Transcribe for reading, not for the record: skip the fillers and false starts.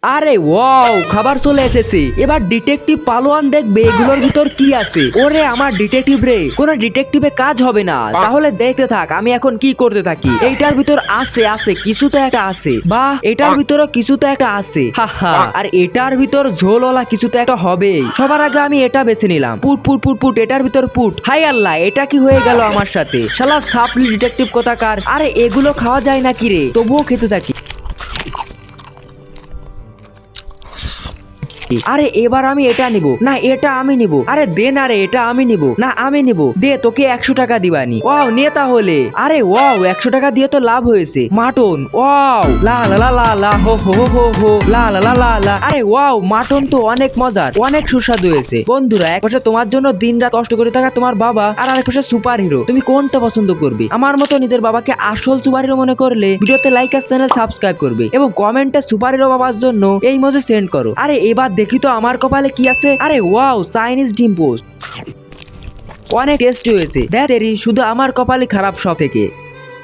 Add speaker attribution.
Speaker 1: আরে ওয়াও, খাবার চলে এসেছে। এবার ডিটেকটিভ পালোয়ান দেখবে এগুলোর ভিতর কি আছে। ওরে আমার ডিটেকটিভ রে, কোন ডিটেকটিভে কাজ হবে না। তাহলে দেখতে থাক আমি এখন কি করতে থাকি। এইটার ভিতর আছে কিছু তো একটা আছে, বা এটার ভিতরও কিছু তো একটা আছে। হাহা, আর এটার ভিতর ঝোলওয়ালা কিছু তো একটা হবে। সবার আগে আমি এটা বেছে নিলাম। পুট পুট পুট পুট, এটার ভিতর পুট। হাই আল্লাহ, এটা কি হয়ে গেল আমার সাথে? শালা সাপলি ডিটেকটিভ কোথাকার। আরে এগুলো খাওয়া যায় নাকি রে? তবুও খেতে থাকি। আরে এবার আমি এটা নিব না, এটা আমি নিব। আরে দে না রে, এটা আমি নিব না, আমি নিব। দে, তোকে 100 টাকা দিবানি। ওয়াও, নে তাহলে। আরে ওয়াও, 100 টাকা দিয়ে তো লাভ হয়েছে। মাটন, ওয়াও, লা লা লা লা লা, হো হো হো হো হো, লা লা লা লা লা। আরে ওয়াও, মাটন তো অনেক মজার, অনেক সুস্বাদু হয়েছে। বন্ধুরা, এক পাশে তোমার জন্য দিনরাত কষ্ট করে থাকা তোমার বাবা, আর আরেক পাশে সুপার হিরো। তুমি কোনটা পছন্দ করবে? আমার মতো নিজের বাবাকে আসল সুপার হিরো মনে করলে ভিডিওতে লাইক আর চ্যানেল সাবস্ক্রাইব করবে, এবং কমেন্টে সুপার হিরো বাবার জন্য এই ইমোজি সেন্ড করো। আরে এবার দেখি তো আমার কপালে কি আছে। আরে ওয়াও, চাইনিজ ডিম পোস্ট, অনেক টেস্টি হয়েছে। দেখ শুধু আমার কপালে খারাপ সব থেকে।